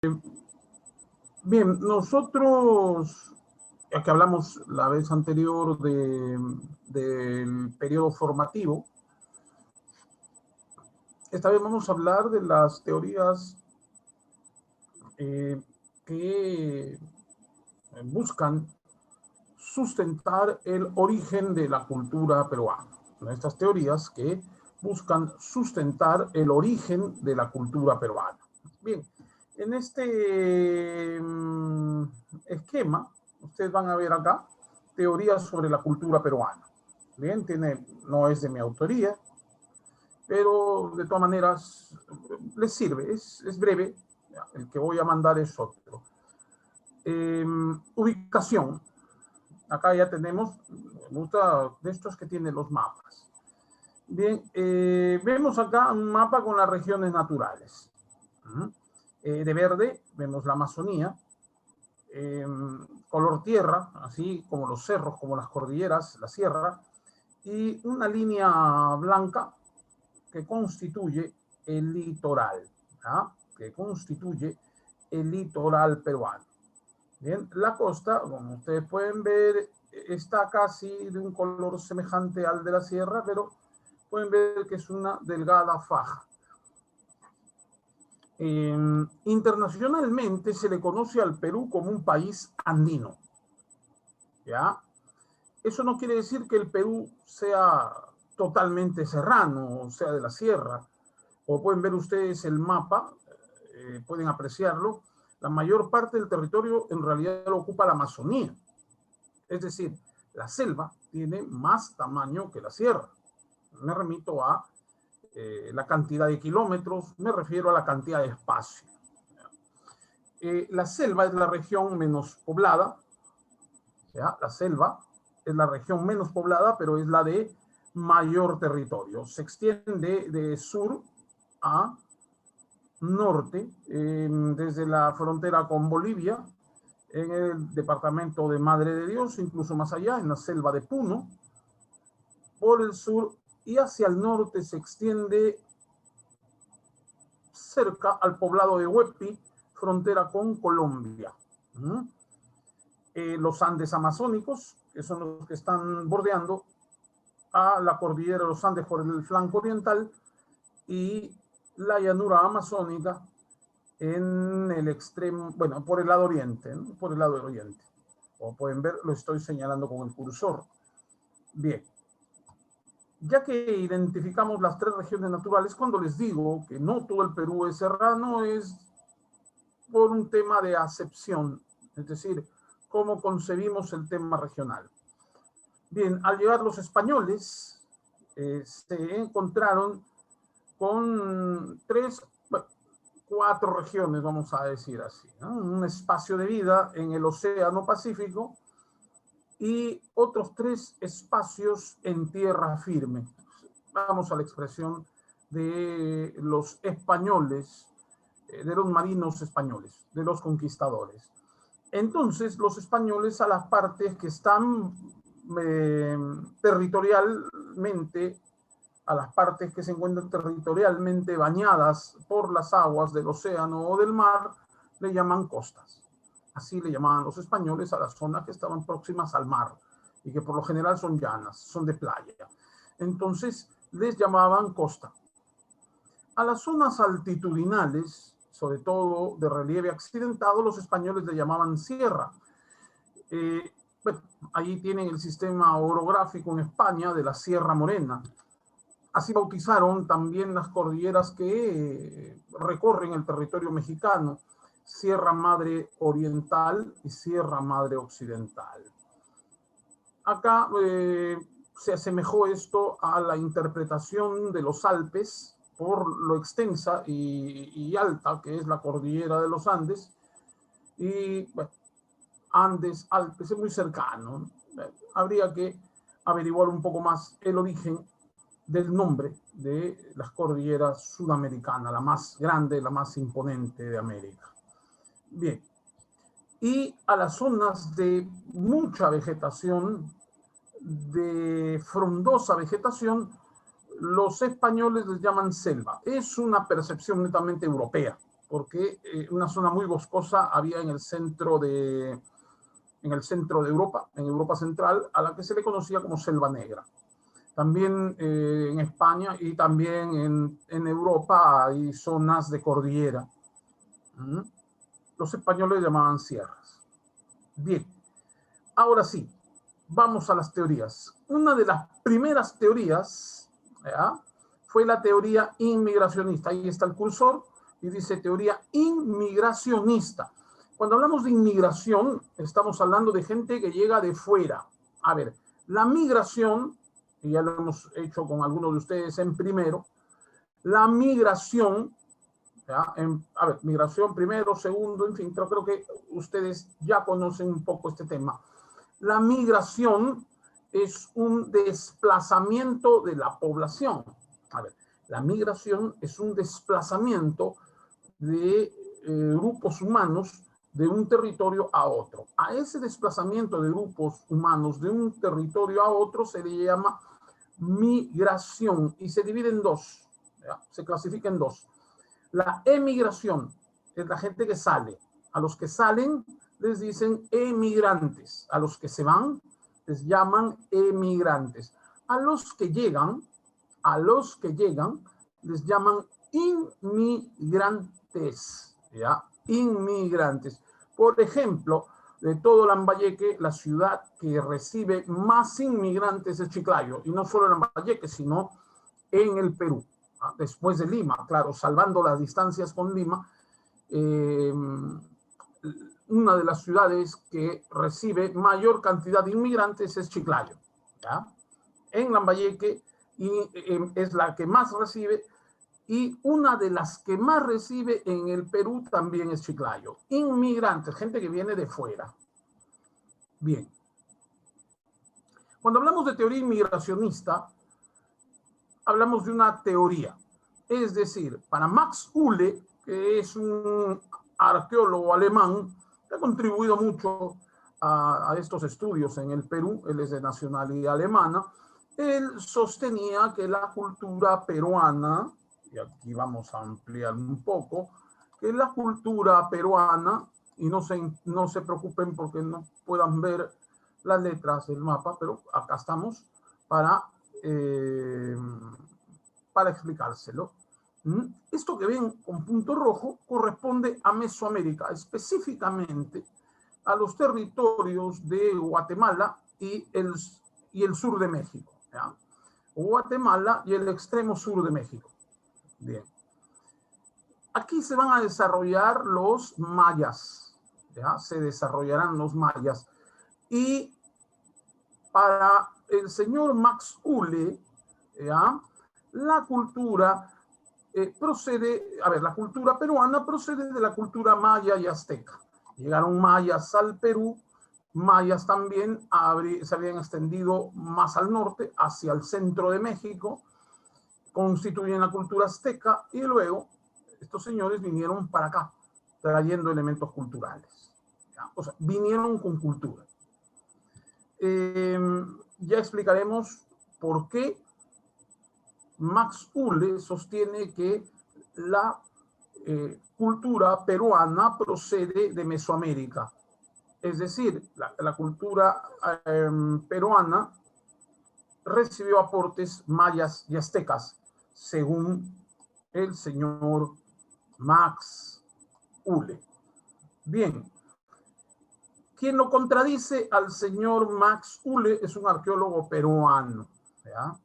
Bien, nosotros, ya que hablamos la vez anterior del periodo formativo, esta vez vamos a hablar de las teorías que buscan sustentar el origen de la cultura peruana. Estas teorías que buscan sustentar el origen de la cultura peruana. Bien, en este esquema, ustedes van a ver acá teorías sobre la cultura peruana. Bien, no es de mi autoría, pero de todas maneras les sirve, es breve. El que voy a mandar es otro. Ubicación. Acá ya tenemos, me gusta de estos que tienen los mapas. Bien, vemos acá un mapa con las regiones naturales. De verde vemos la Amazonía, color tierra, así como los cerros, como las cordilleras, la sierra, y una línea blanca que constituye el litoral, ¿ah? Que constituye el litoral peruano. Bien, la costa, como ustedes pueden ver, está casi de un color semejante al de la sierra, pero pueden ver que es una delgada faja. Internacionalmente se le conoce al Perú como un país andino. ¿Ya? Eso no quiere decir que el Perú sea totalmente serrano, o sea, de la sierra. Como pueden ver ustedes el mapa, pueden apreciarlo, la mayor parte del territorio en realidad lo ocupa la Amazonía. Es decir, la selva tiene más tamaño que la sierra. Me remito a la cantidad de kilómetros, me refiero a la cantidad de espacio. La selva es la región menos poblada, ¿ya? La selva es la región menos poblada, pero es la de mayor territorio. Se extiende de sur a norte, desde la frontera con Bolivia, en el departamento de Madre de Dios, incluso más allá, en la selva de Puno, por el sur, y hacia el norte se extiende cerca al poblado de Huepi, frontera con Colombia. Los Andes amazónicos, que son los que están bordeando a la cordillera de los Andes por el flanco oriental, y la llanura amazónica en el extremo, bueno, por el lado oriente, ¿no? Por el lado oriente. Como pueden ver, lo estoy señalando con el cursor. Bien. Ya que identificamos las tres regiones naturales, cuando les digo que no todo el Perú es serrano, es por un tema de acepción, es decir, cómo concebimos el tema regional. Bien, al llegar los españoles, se encontraron con cuatro regiones, vamos a decir así, ¿no? Un espacio de vida en el Océano Pacífico y otros tres espacios en tierra firme. Vamos a la expresión de los españoles, de los marinos españoles, de los conquistadores. Entonces, los españoles a las partes que están territorialmente, a las partes que se encuentran territorialmente bañadas por las aguas del océano o del mar, le llaman costas. Así le llamaban los españoles a las zonas que estaban próximas al mar y que por lo general son llanas, son de playa. Entonces, les llamaban costa. A las zonas altitudinales, sobre todo de relieve accidentado, los españoles le llamaban sierra. Bueno, ahí tienen el sistema orográfico en España de la Sierra Morena. Así bautizaron también las cordilleras que recorren el territorio mexicano, Sierra Madre Oriental y Sierra Madre Occidental. Acá se asemejó esto a la interpretación de los Alpes por lo extensa y alta que es la cordillera de los Andes. Y bueno, Andes, Alpes, es muy cercano. Habría que averiguar un poco más el origen del nombre de las cordilleras sudamericanas, la más grande, la más imponente de América. Bien, y a las zonas de mucha vegetación, de frondosa vegetación, los españoles les llaman selva. Es una percepción netamente europea. porque una zona muy boscosa había en el centro de Europa, en Europa Central, a la que se le conocía como Selva Negra. También en España y también en Europa hay zonas de cordillera. Los españoles llamaban sierras. Bien, ahora sí, vamos a las teorías. Una de las primeras teorías, ¿ya?, fue la teoría inmigracionista. Ahí está el cursor y dice teoría inmigracionista. Cuando hablamos de inmigración, estamos hablando de gente que llega de fuera. A ver, la migración, y ya lo hemos hecho con algunos de ustedes en primero, la migración, ¿ya?, a ver, migración primero, segundo, en fin, creo que ustedes ya conocen un poco este tema. La migración es un desplazamiento de la población. A ver, la migración es un desplazamiento de grupos humanos de un territorio a otro. A ese desplazamiento de grupos humanos de un territorio a otro se le llama migración y se divide en dos, ¿ya?, se clasifica en dos. La emigración es la gente que sale. A los que salen les dicen emigrantes. A los que se van les llaman emigrantes. A los que llegan les llaman inmigrantes, ¿ya? Inmigrantes. Por ejemplo, de todo Lambayeque, la ciudad que recibe más inmigrantes es Chiclayo, y no solo en Lambayeque, sino en el Perú, ¿ah? Después de Lima, claro, salvando las distancias con Lima, una de las ciudades que recibe mayor cantidad de inmigrantes es Chiclayo, ¿ya? En Lambayeque es la que más recibe, y una de las que más recibe en el Perú también es Chiclayo. Inmigrantes, gente que viene de fuera. Bien. Cuando hablamos de teoría inmigracionista, hablamos de una teoría. Es decir, para Max Uhle, que es un arqueólogo alemán que ha contribuido mucho a estos estudios en el Perú, él es de nacionalidad alemana, él sostenía que la cultura peruana, y aquí vamos a ampliar un poco, que la cultura peruana, y no se preocupen porque no puedan ver las letras del mapa, pero acá estamos para explicárselo. Esto que ven con punto rojo corresponde a Mesoamérica, específicamente a los territorios de Guatemala y el sur de México, ¿ya? Guatemala y el extremo sur de México. Bien. Aquí se van a desarrollar los mayas, ¿ya? Se desarrollarán los mayas. Y para el señor Max Uhle, ¿ya?, la cultura la cultura peruana procede de la cultura maya y azteca. Llegaron mayas al Perú, mayas también se habían extendido más al norte, hacia el centro de México, constituyen la cultura azteca, y luego estos señores vinieron para acá, trayendo elementos culturales, ¿ya? O sea, vinieron con cultura. Ya explicaremos por qué Max Uhle sostiene que la cultura peruana procede de Mesoamérica. Es decir, la cultura peruana recibió aportes mayas y aztecas, según el señor Max Uhle. Bien, quien lo contradice al señor Max Uhle es un arqueólogo peruano, ¿ya?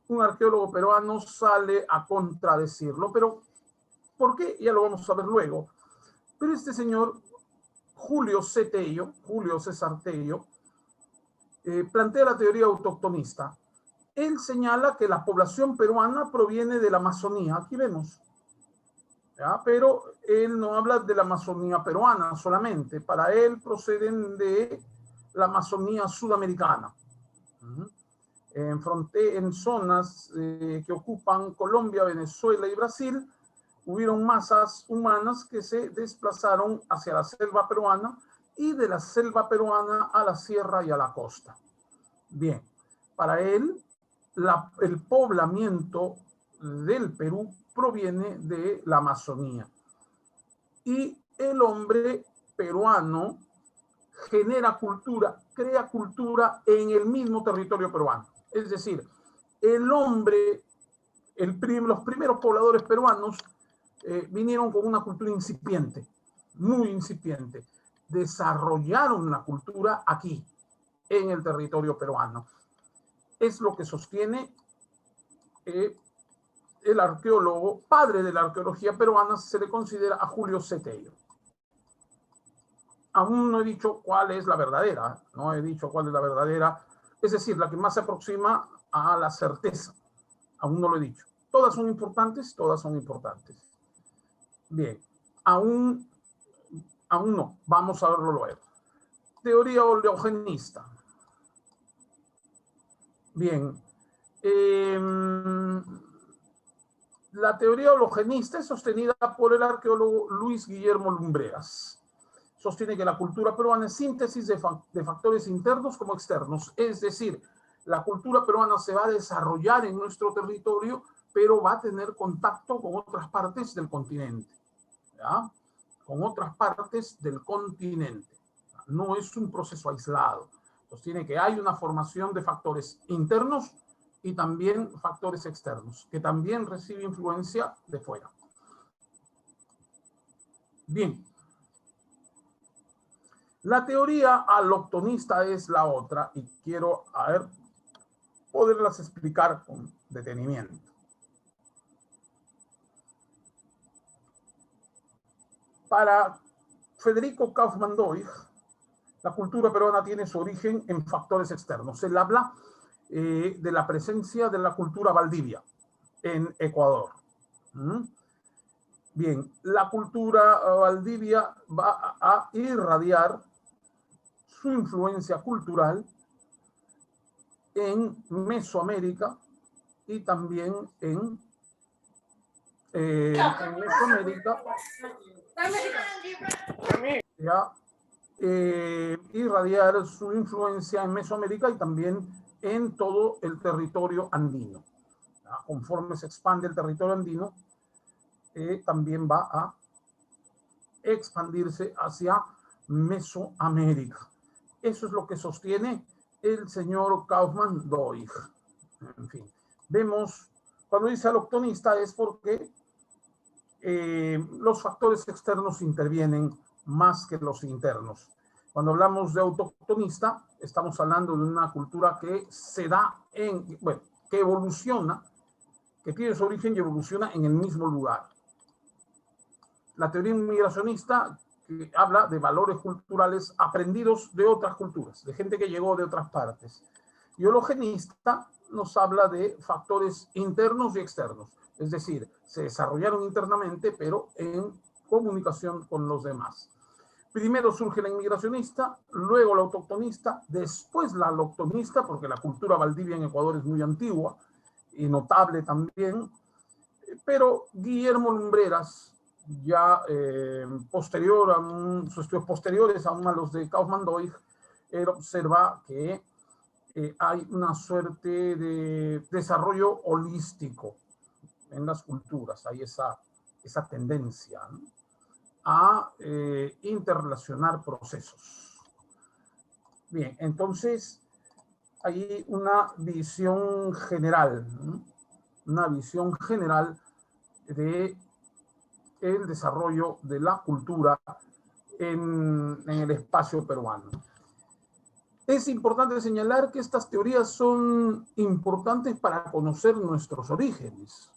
Un arqueólogo peruano sale a contradecirlo, pero ¿por qué? Ya lo vamos a ver luego. Pero este señor, Julio César Tello, plantea la teoría autoctonista. Él señala que la población peruana proviene de la Amazonía. Aquí vemos, ¿ya? Pero él no habla de la Amazonía peruana solamente. Para él proceden de la Amazonía sudamericana. En zonas que ocupan Colombia, Venezuela y Brasil, hubieron masas humanas que se desplazaron hacia la selva peruana y de la selva peruana a la sierra y a la costa. Bien, para él, el poblamiento del Perú proviene de la Amazonía. Y el hombre peruano genera cultura, crea cultura en el mismo territorio peruano. Es decir, el hombre, los primeros pobladores peruanos vinieron con una cultura incipiente, muy incipiente. Desarrollaron la cultura aquí, en el territorio peruano. Es lo que sostiene el arqueólogo, padre de la arqueología peruana, se le considera a Julio Sequeiro. Aún no he dicho cuál es la verdadera, no he dicho cuál es la verdadera, es decir, la que más se aproxima a la certeza. Aún no lo he dicho. Todas son importantes, todas son importantes. Bien, aún no, vamos a verlo luego. Teoría oleogenista. Bien, la teoría oleogenista es sostenida por el arqueólogo Luis Guillermo Lumbreras. Sostiene que la cultura peruana es síntesis de factores internos como externos, es decir, la cultura peruana se va a desarrollar en nuestro territorio, pero va a tener contacto con otras partes del continente, ¿ya? Con otras partes del continente. No es un proceso aislado. Sostiene que hay una formación de factores internos y también factores externos, que también recibe influencia de fuera. Bien. La teoría allochtonista es la otra y quiero, poderlas explicar con detenimiento. Para Federico Kaufmann-Doig, la cultura peruana tiene su origen en factores externos. Él habla de la presencia de la cultura valdivia en Ecuador. Bien, la cultura valdivia va a irradiar su influencia cultural en Mesoamérica y también en Mesoamérica, ya, irradiar su influencia en Mesoamérica y también en todo el territorio andino. ¿Ya? Conforme se expande el territorio andino, también va a expandirse hacia Mesoamérica. Eso es lo que sostiene el señor Kaufmann-Doig. En fin, vemos, cuando dice allochtonista es porque los factores externos intervienen más que los internos. Cuando hablamos de autoctonista, estamos hablando de una cultura que se da que evoluciona, que tiene su origen y evoluciona en el mismo lugar. La teoría inmigracionista que habla de valores culturales aprendidos de otras culturas, de gente que llegó de otras partes. Y hologenista nos habla de factores internos y externos, es decir, se desarrollaron internamente, pero en comunicación con los demás. Primero surge la inmigracionista, luego la autoctonista, después la allochtonista, porque la cultura valdivia en Ecuador es muy antigua y notable también, pero Guillermo Lumbreras, ya posterior a sus estudios posteriores a los de Kaufmann-Doig, él observa que hay una suerte de desarrollo holístico en las culturas, hay esa tendencia, ¿no?, a interrelacionar procesos. Bien, entonces hay una visión general, ¿no?, una visión general de el desarrollo de la cultura en el espacio peruano. Es importante señalar que estas teorías son importantes para conocer nuestros orígenes,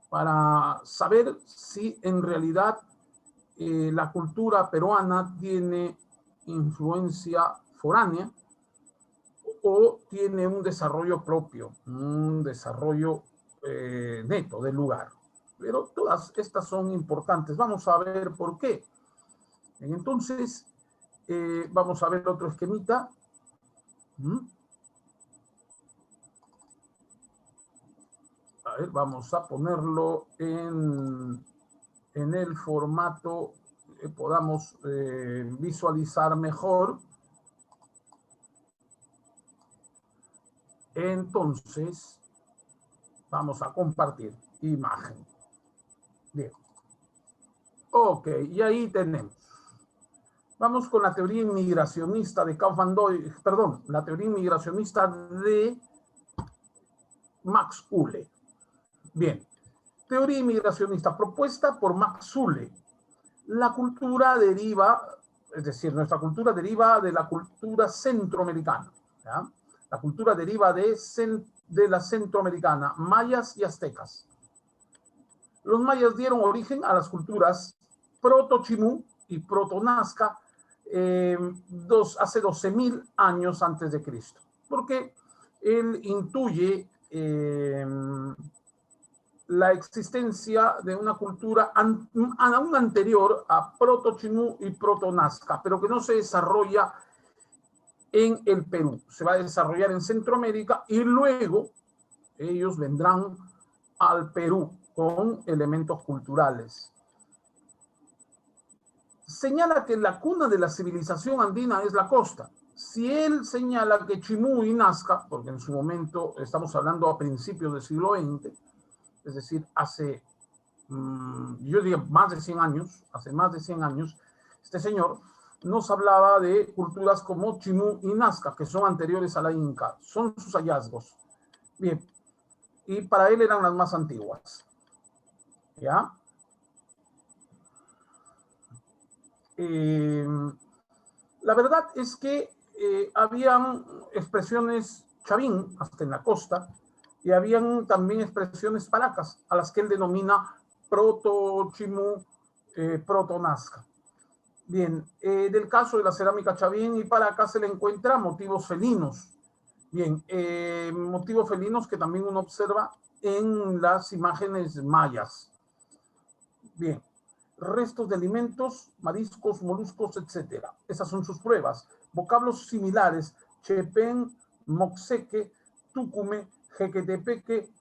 para saber si en realidad la cultura peruana tiene influencia foránea o tiene un desarrollo propio, un desarrollo neto del lugar. Pero todas estas son importantes. Vamos a ver por qué. Entonces, vamos a ver otro esquemita. A ver, vamos a ponerlo en el formato que podamos visualizar mejor. Entonces, vamos a compartir imagen. Bien. Ok, y ahí tenemos. Vamos con la teoría inmigracionista de Kaufmann-Doyle, perdón, la teoría inmigracionista de Max Uhle. Bien, teoría inmigracionista propuesta por Max Uhle. La cultura deriva, es decir, nuestra cultura deriva de la cultura centroamericana. ¿Ya? La cultura deriva de la centroamericana, mayas y aztecas. Los mayas dieron origen a las culturas proto-chimú y proto-nazca hace 12.000 años antes de Cristo. Porque él intuye la existencia de una cultura aún anterior a proto-chimú y proto-nazca, pero que no se desarrolla en el Perú. Se va a desarrollar en Centroamérica y luego ellos vendrán al Perú con elementos culturales. Señala que la cuna de la civilización andina es la costa. Si él señala que Chimú y Nazca, porque en su momento estamos hablando a principios del siglo XX, es decir, hace, yo diría, más de 100 años, hace más de 100 años, este señor nos hablaba de culturas como Chimú y Nazca, que son anteriores a la Inca, son sus hallazgos. Bien, y para él eran las más antiguas. ¿Ya? La verdad es que habían expresiones chavín, hasta en la costa, y habían también expresiones paracas, a las que él denomina proto-chimú, proto-nazca. Bien, del caso de la cerámica chavín y paraca se le encuentra motivos felinos. Bien, motivos felinos que también uno observa en las imágenes mayas. Bien, restos de alimentos, mariscos, moluscos, etc. Esas son sus pruebas. Vocablos similares, chepén, moxeque, tucume, jequetepeque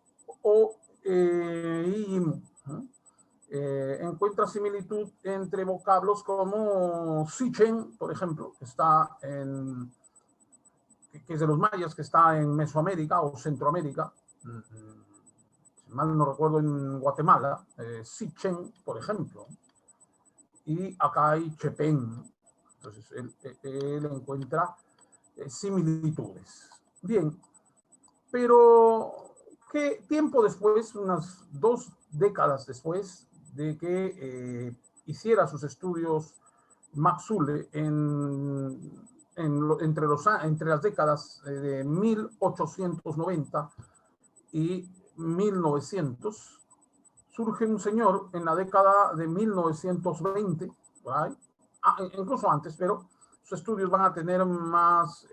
o iyimu. Encuentra similitud entre vocablos como sichen, por ejemplo, que es de los mayas, que está en Mesoamérica o Centroamérica, si mal no recuerdo en Guatemala, sichen, por ejemplo, y acá hay chepén. Entonces él encuentra similitudes. Bien, pero ¿qué tiempo después, unas 2 décadas después de que hiciera sus estudios Max Uhle entre las décadas de 1890 y 1900, surge un señor en la década de 1920, incluso antes, pero sus estudios van a tener más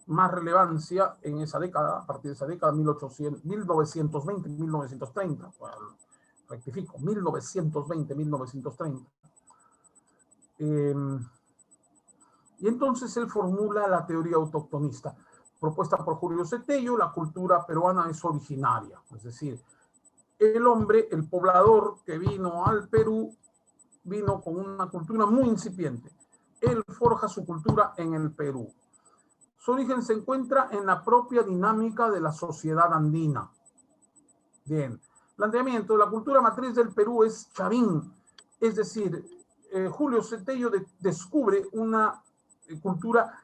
relevancia en esa década, a partir de esa década, 1920, 1930, bueno, rectifico, 1920, 1930. Y entonces él formula la teoría autoctonista, propuesta por Julio Cetello. La cultura peruana es originaria, es decir, el hombre, el poblador que vino al Perú, vino con una cultura muy incipiente. Él forja su cultura en el Perú. Su origen se encuentra en la propia dinámica de la sociedad andina. Bien, planteamiento: la cultura matriz del Perú es chavín, es decir, Julio Cetello descubre una cultura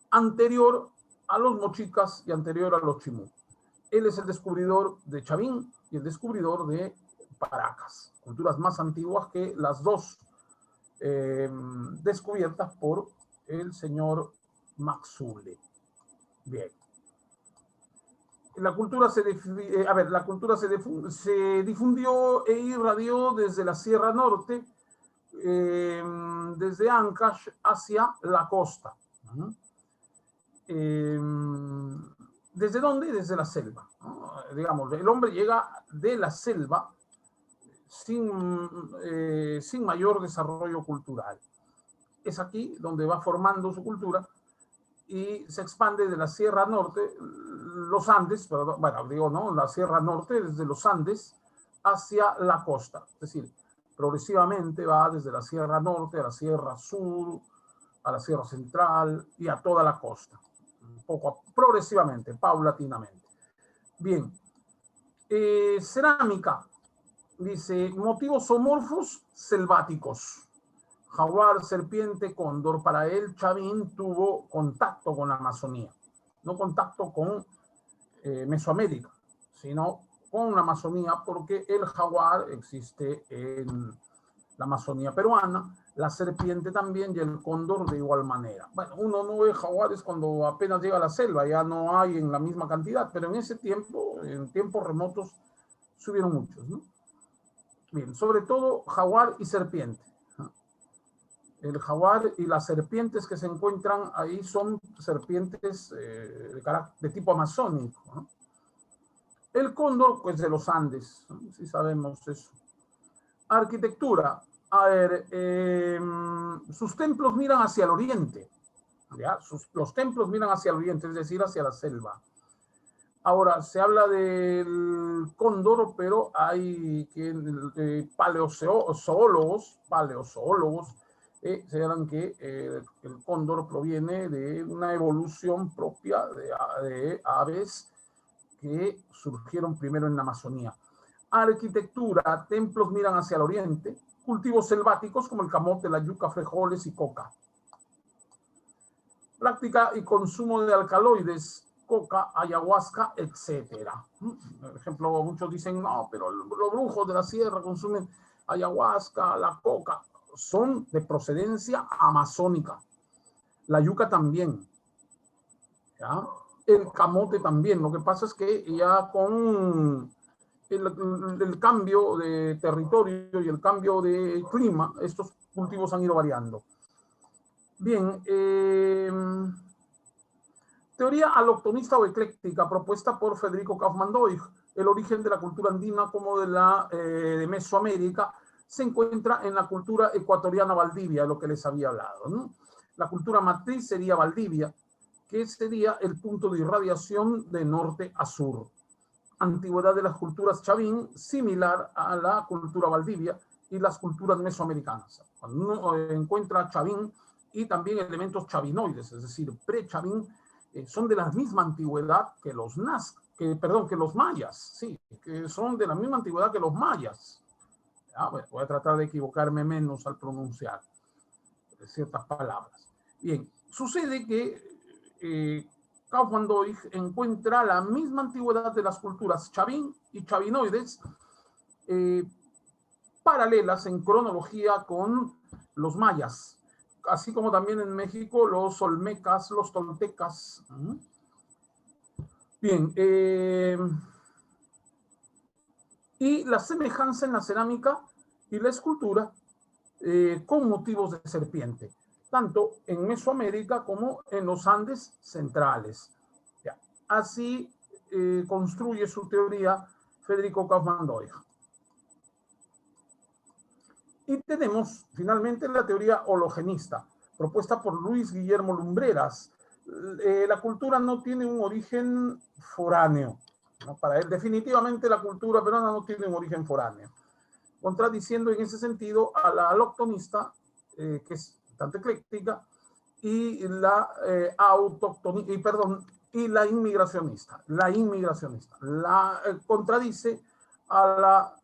anterior a los mochicas y anterior a los chimú. Él es el descubridor de chavín y el descubridor de paracas, culturas más antiguas que las dos descubiertas por el señor Max Uhle. Bien. La cultura se difundió e irradió desde la Sierra Norte, desde Ancash hacia la costa. ¿Desde dónde? Desde la selva, ¿no? Digamos, el hombre llega de la selva sin mayor desarrollo cultural. Es aquí donde va formando su cultura y se expande de la Sierra Norte, los Andes, la Sierra Norte, desde los Andes hacia la costa. Es decir, progresivamente va desde la Sierra Norte a la Sierra Sur, a la Sierra Central y a toda la costa. Progresivamente, paulatinamente. Bien, cerámica. Dice, motivos zoomorfos selváticos. Jaguar, serpiente, cóndor. Para él, Chavín tuvo contacto con la Amazonía. No contacto con Mesoamérica, sino con la Amazonía, porque el jaguar existe en la Amazonía peruana, la serpiente también y el cóndor de igual manera. Bueno, uno no ve jaguares cuando apenas llega a la selva, ya no hay en la misma cantidad, pero en ese tiempo, en tiempos remotos, subieron muchos, ¿no? Bien, sobre todo jaguar y serpiente. El jaguar y las serpientes que se encuentran ahí son serpientes de tipo amazónico, ¿no? El cóndor, pues de los Andes, ¿no? Sí sabemos eso. Arquitectura. A ver, sus templos miran hacia el oriente, ¿ya? Los templos miran hacia el oriente, es decir, hacia la selva. Ahora, se habla del cóndor, pero hay paleozoólogos señalan que el cóndor proviene de una evolución propia de aves que surgieron primero en la Amazonía. Arquitectura, templos miran hacia el oriente, cultivos selváticos como el camote, la yuca, frijoles y coca. Práctica y consumo de alcaloides, coca, ayahuasca, etc. Por ejemplo, muchos dicen, no, pero los brujos de la sierra consumen ayahuasca, la coca. Son de procedencia amazónica. La yuca también. ¿Ya? El camote también. Lo que pasa es que ya con el cambio de territorio y el cambio de clima, estos cultivos han ido variando. Bien, teoría aloctonista o ecléctica propuesta por Federico Kaufmann Doig. El origen de la cultura andina como de Mesoamérica se encuentra en la cultura ecuatoriana Valdivia, lo que les había hablado, ¿no? La cultura matriz sería Valdivia, que sería el punto de irradiación de norte a sur. Antigüedad de las culturas Chavín, similar a la cultura Valdivia y las culturas mesoamericanas. Cuando uno encuentra Chavín y también elementos chavinoides, es decir, pre-Chavín, son de la misma antigüedad que los que los mayas, sí, que son de la misma antigüedad que los mayas. Bueno, voy a tratar de equivocarme menos al pronunciar ciertas palabras. Bien, sucede que Kaufmann Doig encuentra la misma antigüedad de las culturas Chavín y chavinoides paralelas en cronología con los mayas, así como también en México los olmecas, los toltecas. Bien, y la semejanza en la cerámica y la escultura con motivos de serpiente, tanto en Mesoamérica como en los Andes centrales. Ya. Así construye su teoría Federico Kaufmann Doig. Y tenemos finalmente la teoría hologenista, propuesta por Luis Guillermo Lumbreras. La cultura no tiene un origen foráneo, ¿no? Para él, definitivamente la cultura peruana no tiene un origen foráneo, contradiciendo en ese sentido a la aloctonista, que es bastante ecléctica, y la y la inmigracionista. Contradice a la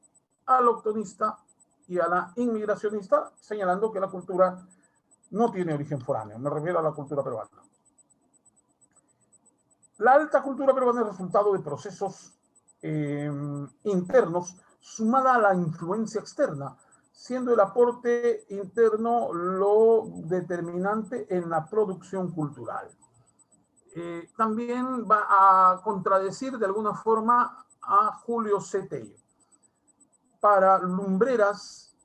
aloctonista y a la inmigracionista, señalando que la cultura no tiene origen foráneo. Me refiero a la cultura peruana. La alta cultura peruana es resultado de procesos internos sumada a la influencia externa, siendo el aporte interno lo determinante en la producción cultural. También va a contradecir de alguna forma a Julio Cetello. Para Lumbreras,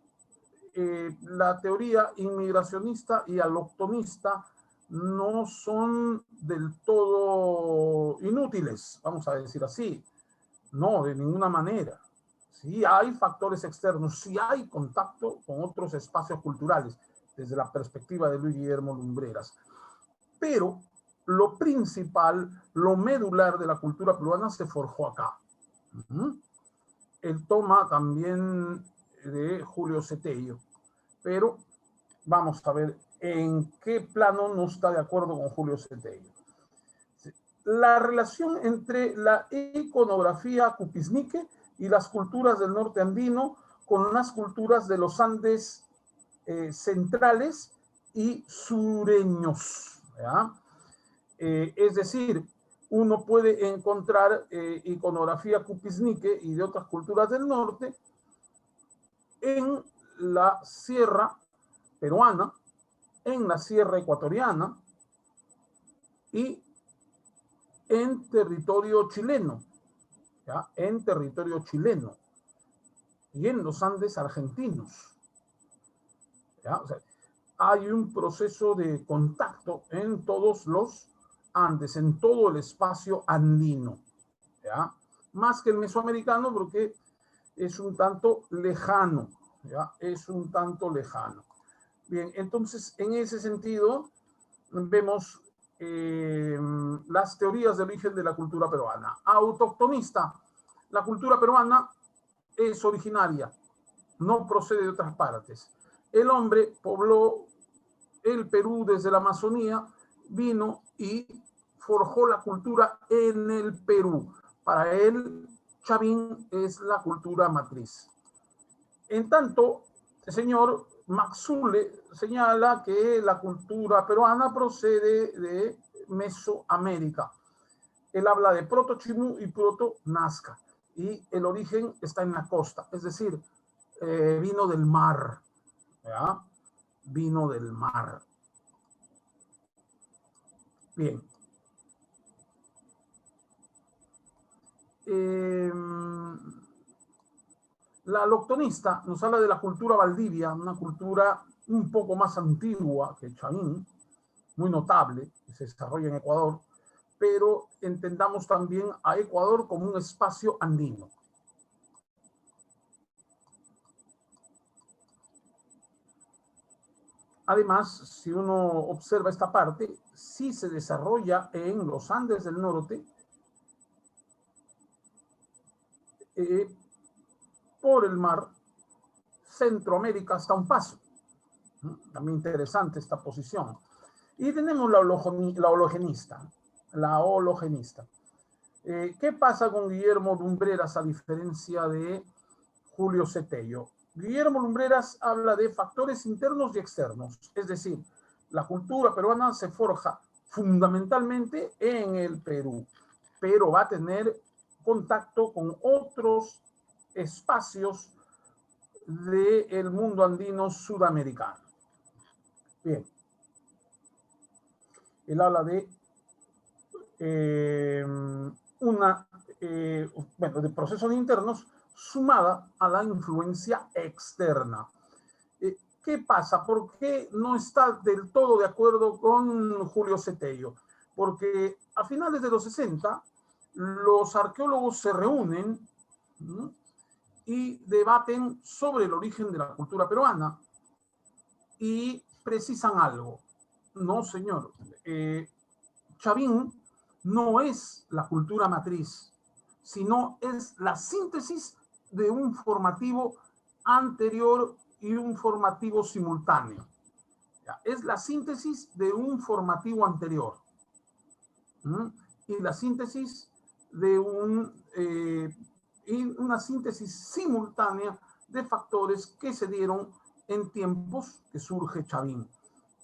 la teoría inmigracionista y aloctonista no son del todo inútiles, vamos a decir así. No, de ninguna manera. Sí hay factores externos, sí hay contacto con otros espacios culturales, desde la perspectiva de Luis Guillermo Lumbreras. Pero lo principal, lo medular de la cultura peruana se forjó acá. Él toma también de Julio Cetello, pero vamos a ver en qué plano no está de acuerdo con Julio Cetello. La relación entre la iconografía cupisnique y las culturas del norte andino con las culturas de los Andes centrales y sureños, ¿ya? Es decir, uno puede encontrar iconografía cupiznique y de otras culturas del norte en la sierra peruana, en la sierra ecuatoriana y en territorio chileno, ¿ya? En territorio chileno y en los Andes argentinos, ¿ya? O sea, hay un proceso de contacto en todos los Andes, en todo el espacio andino, ¿ya? Más que el mesoamericano porque es un tanto lejano, ¿ya? Es un tanto lejano. Bien, entonces, en ese sentido, vemos las teorías de origen de la cultura peruana. Autoctonista, la cultura peruana es originaria, no procede de otras partes. El hombre pobló el Perú desde la Amazonía, vino y forjó la cultura en el Perú. Para él, Chavín es la cultura matriz. En tanto, el señor Maxule señala que la cultura peruana procede de Mesoamérica. Él habla de proto-chimú y proto-nazca. Y el origen está en la costa, es decir, vino del mar. ¿Ya? Vino del mar. Bien. La aloctonista nos habla de la cultura valdivia, una cultura un poco más antigua que Chavín, muy notable, que se desarrolla en Ecuador, pero entendamos también a Ecuador como un espacio andino. Además, si uno observa esta parte, sí se desarrolla en los Andes del norte, por el mar, Centroamérica hasta un paso. También interesante esta posición. Y tenemos la hologenista. ¿Qué pasa con Guillermo Lumbreras a diferencia de Julio Cetello? Guillermo Lumbreras habla de factores internos y externos, es decir, la cultura peruana se forja fundamentalmente en el Perú, pero va a tener contacto con otros espacios del mundo andino sudamericano. Bien. Él habla de de procesos internos sumada a la influencia externa. ¿Qué pasa? ¿Por qué no está del todo de acuerdo con Julio Cetello? Porque a finales de los 60 los arqueólogos se reúnen, ¿no?, y debaten sobre el origen de la cultura peruana y precisan algo. No, señor. Chavín no es la cultura matriz, sino es la síntesis de un formativo anterior y un formativo simultáneo. Es la síntesis de un formativo anterior. Y la síntesis de una síntesis simultánea de factores que se dieron en tiempos que surge Chavín.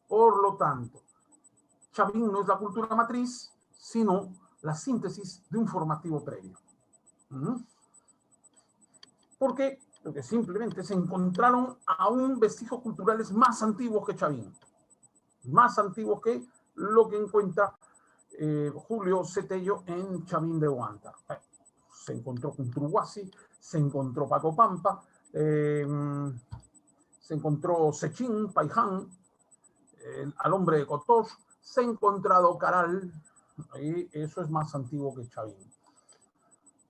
Por lo tanto, Chavín no es la cultura matriz, sino la síntesis de un formativo previo. ¿Por qué? Porque simplemente se encontraron aún vestigios culturales más antiguos que Chavín, más antiguos que lo que encuentra Julio Cetello en Chavín de Huanta. Se encontró Cuntruhuasi, se encontró Paco Pampa, se encontró Sechín, Paiján, al hombre de Cotox, se ha encontrado Caral, y eso es más antiguo que Chavín.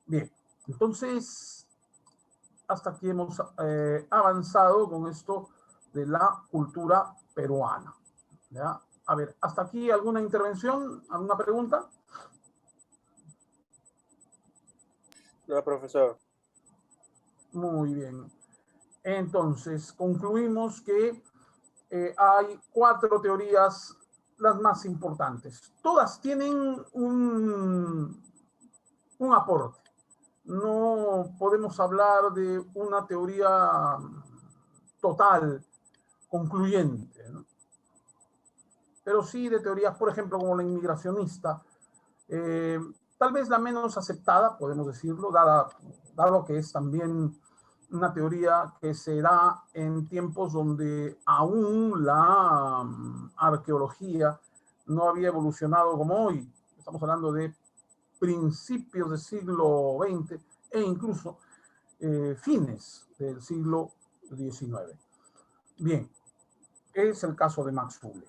Bien, entonces, hasta aquí hemos avanzado con esto de la cultura peruana. ¿Ya? A ver, ¿hasta aquí alguna intervención? ¿Alguna pregunta? No, profesor. Muy bien. Entonces, concluimos que hay 4 teorías, las más importantes. Todas tienen un aporte. no podemos hablar de una teoría total, concluyente, ¿no? Pero sí de teorías, por ejemplo, como la inmigracionista, tal vez la menos aceptada, podemos decirlo, dado que es también una teoría que se da en tiempos donde aún la arqueología no había evolucionado como hoy. Estamos hablando de principios del siglo XX e incluso fines del siglo XIX. Bien, es el caso de Max Fulle.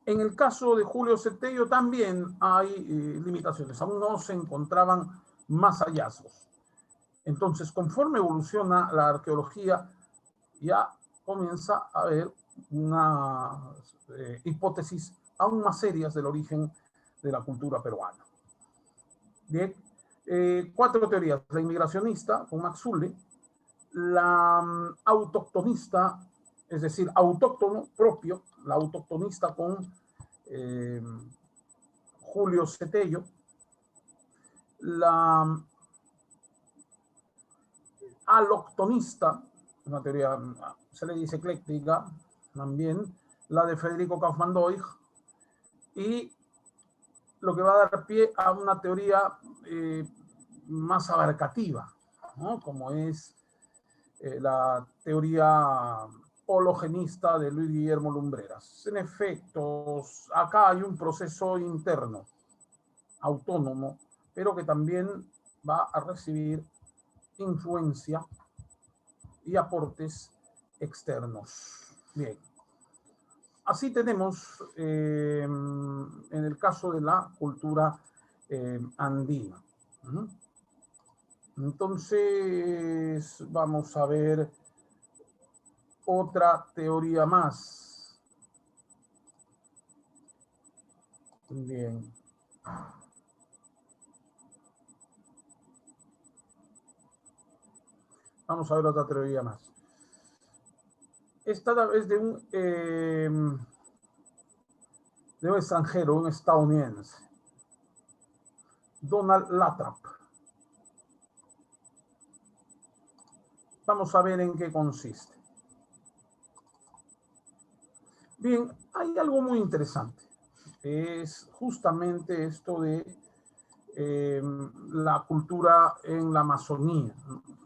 En el caso de Julio Cetello también hay limitaciones, aún no se encontraban más hallazgos. Entonces, conforme evoluciona la arqueología, ya comienza a haber una hipótesis aún más serias del origen de la cultura peruana. Bien, 4 teorías: la inmigracionista con Max Fulle, la autoctonista, es decir, autóctono propio, la autoctonista con Julio Cetello, la aloctonista, una teoría, se le dice ecléctica también, la de Federico Kaufmann-Doig, y lo que va a dar pie a una teoría más abarcativa, ¿no? Como es la teoría hologenista de Luis Guillermo Lumbreras. En efecto, acá hay un proceso interno, autónomo, pero que también va a recibir influencia y aportes externos. Bien. Así tenemos en el caso de la cultura andina. Entonces, vamos a ver otra teoría más. Bien. Vamos a ver otra teoría más. Esta es de un extranjero, un estadounidense, Donald Lathrop. Vamos a ver en qué consiste. Bien, hay algo muy interesante. Es justamente esto de la cultura en la Amazonía.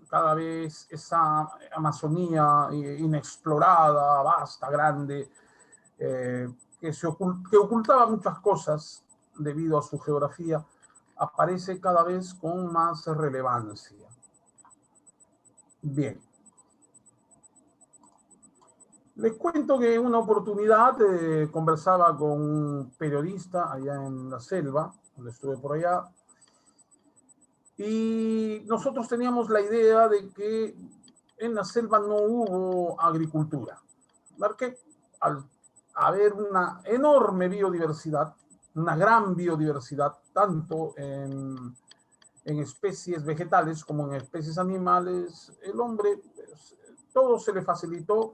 Cada vez esa Amazonía inexplorada, vasta, grande, que ocultaba muchas cosas debido a su geografía, aparece cada vez con más relevancia. Bien. Les cuento que en una oportunidad conversaba con un periodista allá en la selva, donde estuve por allá, y nosotros teníamos la idea de que en la selva no hubo agricultura, porque al haber una enorme biodiversidad, una gran biodiversidad, tanto en especies vegetales como en especies animales, el hombre, pues, todo se le facilitó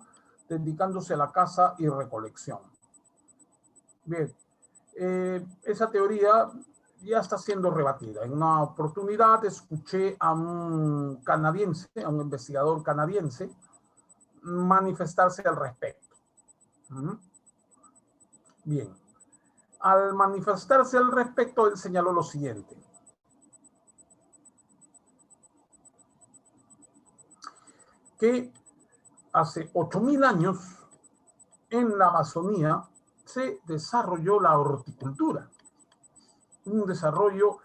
dedicándose a la caza y recolección. Bien, esa teoría ya está siendo rebatida. En una oportunidad escuché a un canadiense, a un investigador canadiense, manifestarse al respecto. Bien, al manifestarse al respecto, él señaló lo siguiente: que hace 8.000 años en la Amazonía se desarrolló la horticultura. Un desarrollo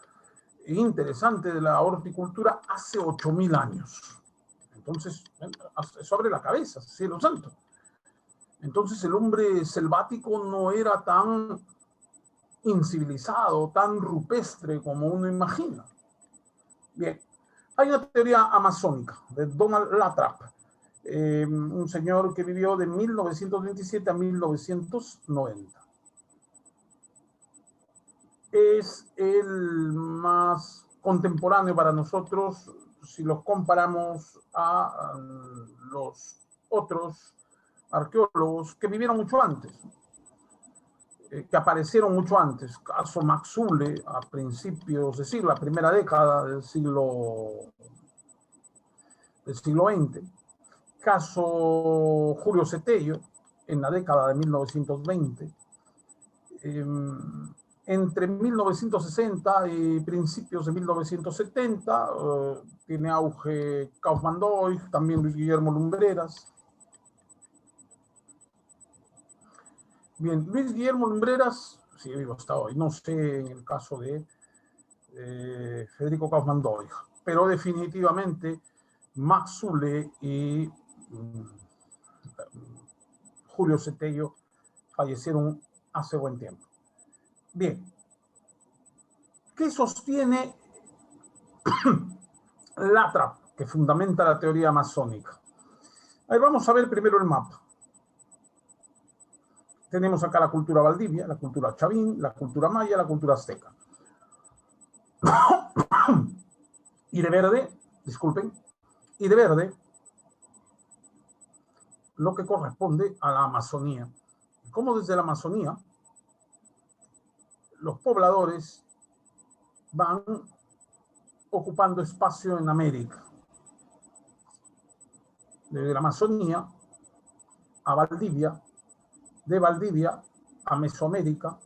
interesante de la horticultura hace 8.000 años. Entonces, sobre la cabeza, cielo santo. Entonces el hombre selvático no era tan incivilizado, tan rupestre como uno imagina. Bien, hay una teoría amazónica de Donald Lathrop, un señor que vivió de 1927 a 1990. Es el más contemporáneo para nosotros si los comparamos a los otros arqueólogos que vivieron mucho antes. que aparecieron mucho antes. Caso Maxule a principios de siglo, la primera década del siglo XX. Caso Julio Cetello en la década de 1920. Entre 1960 y principios de 1970 tiene auge Kaufmann-Doig, también Luis Guillermo Lumbreras. Bien, Luis Guillermo Lumbreras sigue vivo hasta hoy, no sé en el caso de Federico Kaufmann-Doig, pero definitivamente Max Zule y Julio Cetello fallecieron hace buen tiempo. Bien, ¿qué sostiene Lathrap, que fundamenta la teoría masónica? Ahí vamos a ver primero el mapa. Tenemos acá la cultura Valdivia, la cultura Chavín, la cultura maya, la cultura azteca. Y de verde, disculpen, y de verde lo que corresponde a la Amazonía. Como desde la Amazonía los pobladores van ocupando espacio en América. Desde la Amazonía a Valdivia, de Valdivia a Mesoamérica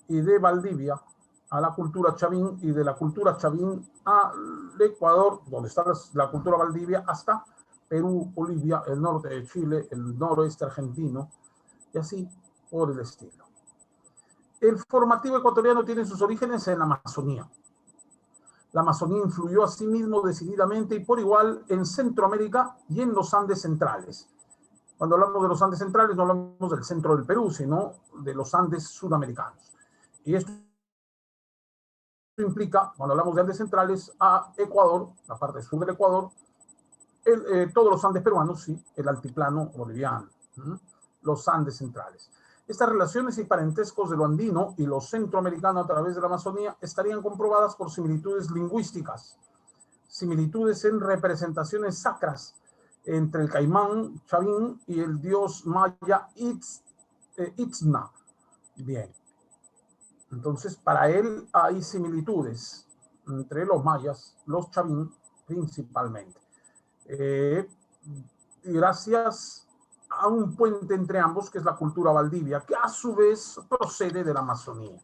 y de Valdivia a la cultura Chavín y de la cultura Chavín al Ecuador, donde está la cultura Valdivia, hasta Perú, Bolivia, el norte de Chile, el noroeste argentino y así por el estilo. El formativo ecuatoriano tiene sus orígenes en la Amazonía. La Amazonía influyó asimismo decididamente y por igual en Centroamérica y en los Andes centrales. Cuando hablamos de los Andes centrales no hablamos del centro del Perú, sino de los Andes sudamericanos. Y esto implica, cuando hablamos de Andes centrales, a Ecuador, la parte sur del Ecuador, todos los Andes peruanos, sí, el altiplano boliviano, los Andes centrales. Estas relaciones y parentescos de lo andino y lo centroamericano a través de la Amazonía estarían comprobadas por similitudes lingüísticas, similitudes en representaciones sacras entre el caimán Chavín y el dios maya Itzna. Bien. Entonces, para él hay similitudes entre los mayas, los Chavín principalmente. Gracias a un puente entre ambos, que es la cultura Valdivia, que a su vez procede de la Amazonía.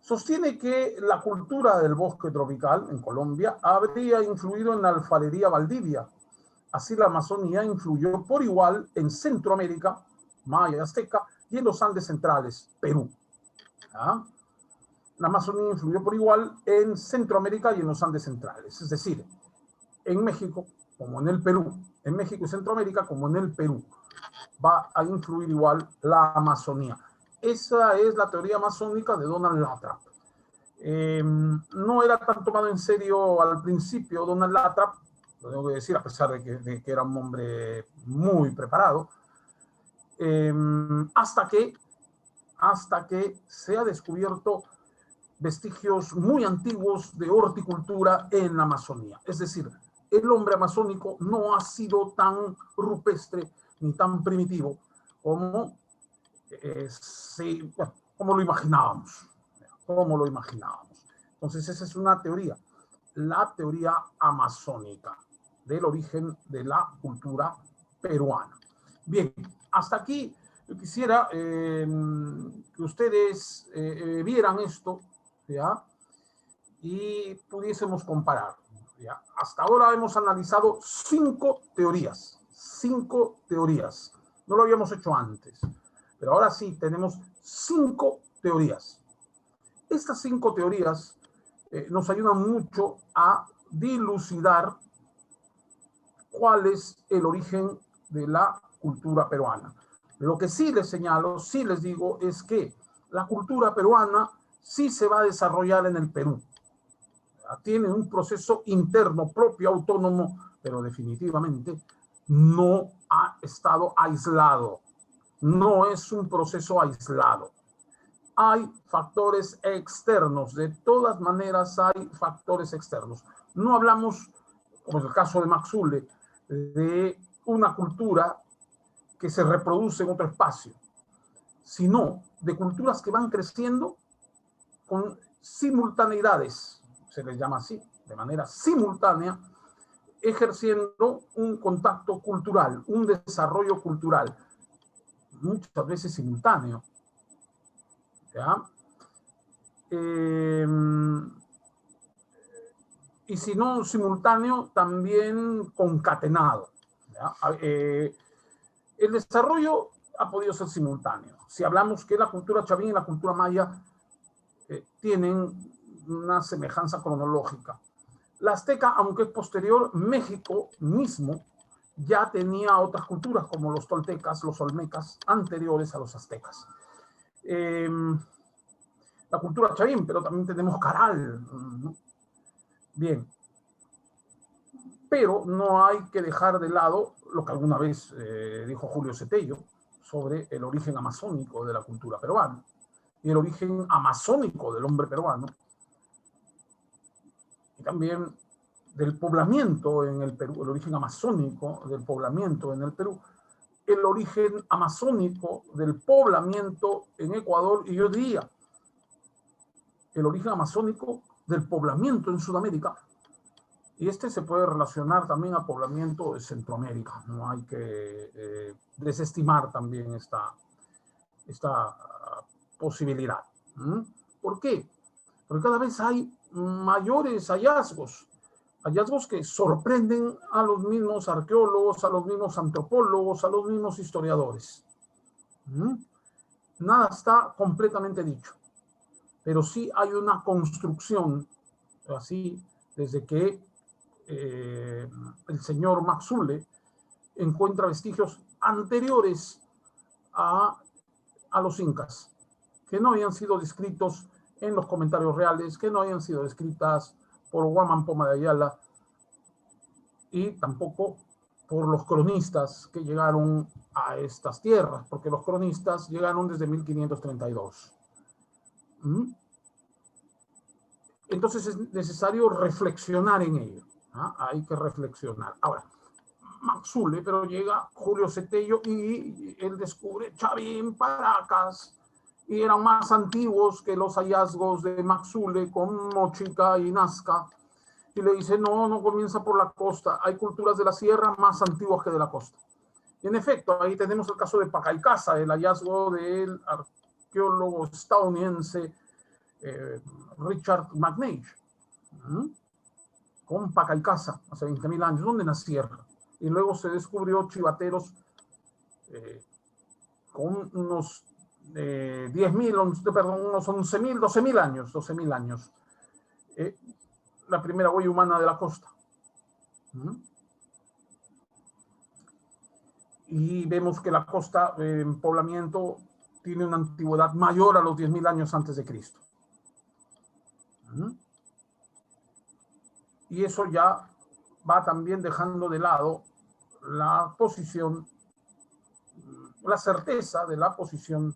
Sostiene que la cultura del bosque tropical en Colombia habría influido en la alfarería Valdivia. Así la Amazonía influyó por igual en Centroamérica, maya, azteca, y en los Andes centrales, Perú. ¿Ah? La Amazonía influyó por igual en Centroamérica y en los Andes centrales, es decir, en México como en el Perú, en México y Centroamérica como en el Perú, va a influir igual la Amazonía. Esa es la teoría masónica de Donald Lathrap. No era tan tomado en serio al principio Donald Lathrap, lo tengo que decir, a pesar de que era un hombre muy preparado, hasta que se ha descubierto vestigios muy antiguos de horticultura en la Amazonía. Es decir, el hombre amazónico no ha sido tan rupestre ni tan primitivo como, como lo imaginábamos. Entonces, esa es una teoría, la teoría amazónica del origen de la cultura peruana. Bien, hasta aquí yo quisiera que ustedes vieran esto, ¿ya? Y pudiésemos comparar. ¿Ya? Hasta ahora hemos analizado 5 teorías. 5 teorías. No lo habíamos hecho antes. Pero ahora sí, tenemos 5 teorías. Estas 5 teorías nos ayudan mucho a dilucidar cuál es el origen de la cultura peruana. Lo que sí les señalo, sí les digo, es que la cultura peruana sí se va a desarrollar en el Perú. Tiene un proceso interno propio, autónomo, pero definitivamente no ha estado aislado. No es un proceso aislado. Hay factores externos, de todas maneras hay factores externos. No hablamos, como es el caso de Max Zule, de una cultura que se reproduce en otro espacio, sino de culturas que van creciendo con simultaneidades, se les llama así, de manera simultánea, ejerciendo un contacto cultural, un desarrollo cultural, muchas veces simultáneo. ¿Ya? Y si no simultáneo, también concatenado. ¿Ya? El desarrollo ha podido ser simultáneo. Si hablamos que la cultura chavín y la cultura maya tienen una semejanza cronológica. La azteca, aunque es posterior, México mismo ya tenía otras culturas como los toltecas, los olmecas, anteriores a los aztecas. La cultura chavín, pero también tenemos Caral, ¿no? Bien. Pero no hay que dejar de lado lo que alguna vez dijo Julio Cetello sobre el origen amazónico de la cultura peruana y el origen amazónico del hombre peruano, y también del poblamiento en el Perú, el origen amazónico del poblamiento en el Perú, el origen amazónico del poblamiento en Ecuador, y yo diría el origen amazónico del poblamiento en Sudamérica, y este se puede relacionar también al poblamiento de Centroamérica. No hay que desestimar también esta posibilidad. ¿Por qué? Porque cada vez hay mayores hallazgos que sorprenden a los mismos arqueólogos, a los mismos antropólogos, a los mismos historiadores. Nada está completamente dicho, pero sí hay una construcción, así, desde que el señor Maxule encuentra vestigios anteriores a los incas, que no habían sido descritos en los comentarios reales, que no habían sido descritas por Guamán Poma de Ayala y tampoco por los cronistas que llegaron a estas tierras, porque los cronistas llegaron desde 1532. Entonces es necesario reflexionar en ello. Hay que reflexionar. Ahora, Maxule, pero llega Julio Cetello y él descubre Chavín, Paracas, y eran más antiguos que los hallazgos de Maxule con Mochica y Nazca, y le dice, no comienza por la costa, hay culturas de la sierra más antiguas que de la costa. Y en efecto, ahí tenemos el caso de Pacaycasa, el hallazgo del arqueólogo estadounidense Richard McNeish, con Pacaycasa, hace 20.000 años, donde en la sierra. Y luego se descubrió Chivateros con unos 10.000, perdón, unos 11.000, 12.000 años. La primera huella humana de la costa. Y vemos que la costa en poblamiento tiene una antigüedad mayor a los 10.000 años antes de Cristo. Y eso ya va también dejando de lado la posición, la certeza de la posición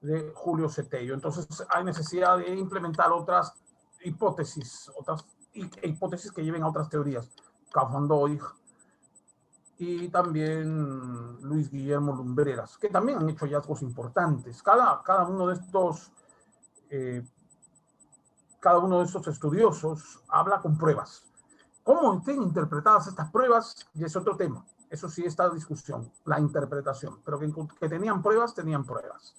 de Julio Cetello. Entonces hay necesidad de implementar otras hipótesis, hipótesis que lleven a otras teorías. Cafandoig y también Luis Guillermo Lumbreras, que también han hecho hallazgos importantes. Cada uno de estos estudiosos habla con pruebas. ¿Cómo estén interpretadas estas pruebas? Y es otro tema. Eso sí está en discusión, la interpretación. Pero que tenían pruebas, tenían pruebas.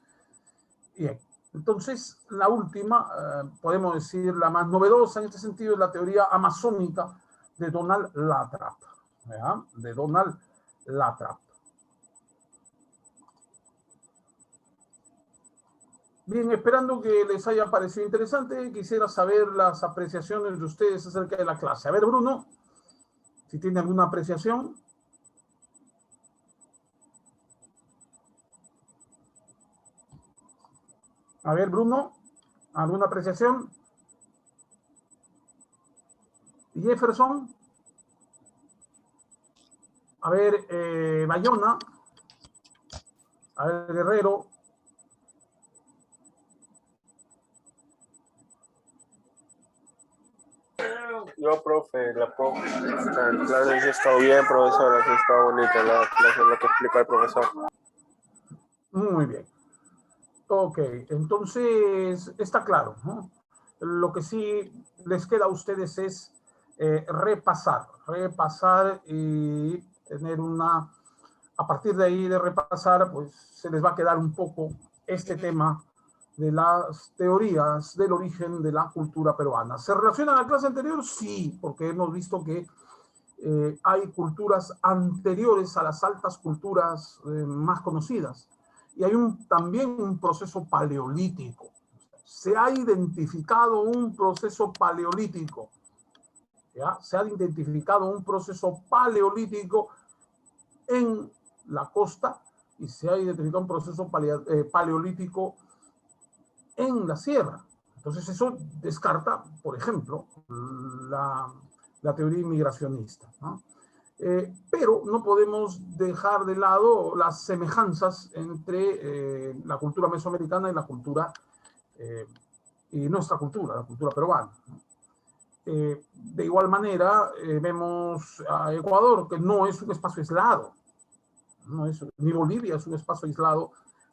Bien. Entonces, la última, podemos decir la más novedosa en este sentido, es la teoría amazónica de Donald Lathrap. ¿Ya? De Donald Lathrap. Bien, esperando que les haya parecido interesante, quisiera saber las apreciaciones de ustedes acerca de la clase. A ver, Bruno, si tiene alguna apreciación. A ver, Bruno, ¿alguna apreciación? Jefferson. A ver, Bayona. A ver, Guerrero. Yo, profe, la clase sí ha estado bien, profesora, sí ha estado bonita la clase, lo que explica el profesor. Muy bien. Ok, entonces está claro, ¿no? Lo que sí les queda a ustedes es repasar y tener una, a partir de ahí de repasar, pues se les va a quedar un poco este tema de las teorías del origen de la cultura peruana. ¿Se relaciona a la clase anterior? Sí, porque hemos visto que hay culturas anteriores a las altas culturas más conocidas. Y hay también un proceso paleolítico. Se ha identificado un proceso paleolítico. ¿Ya? Se ha identificado un proceso paleolítico en la costa y se ha identificado un proceso paleolítico en la sierra. Entonces eso descarta, por ejemplo, la teoría inmigracionista, ¿no? Pero no podemos dejar de lado las semejanzas entre la cultura mesoamericana y la cultura, y nuestra cultura, la cultura peruana, ¿no? De igual manera, vemos a Ecuador, que no es un espacio aislado, no es, ni Bolivia es un espacio aislado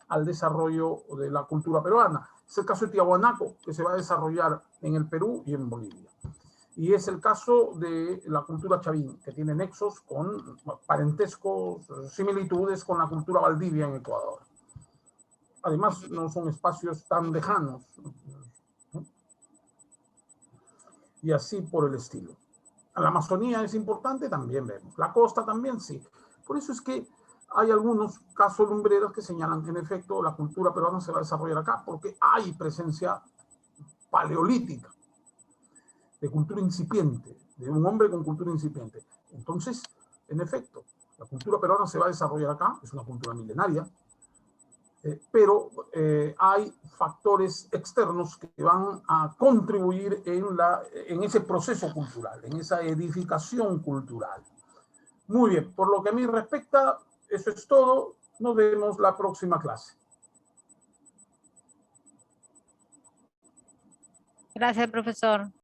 al desarrollo de la cultura peruana. Es el caso de Tiahuanaco, que se va a desarrollar en el Perú y en Bolivia. Y es el caso de la cultura chavín, que tiene nexos con parentescos, similitudes con la cultura valdivia en Ecuador. Además, no son espacios tan lejanos, ¿no? Y así por el estilo. La Amazonía es importante, también vemos. La costa también, sí. Por eso es que hay algunos casos lumbreros que señalan que en efecto la cultura peruana se va a desarrollar acá, porque hay presencia paleolítica, de cultura incipiente, de un hombre con cultura incipiente. Entonces, en efecto, la cultura peruana se va a desarrollar acá, es una cultura milenaria, pero hay factores externos que van a contribuir en ese proceso cultural, en esa edificación cultural. Muy bien, por lo que a mí respecta, eso es todo. Nos vemos la próxima clase. Gracias, profesor.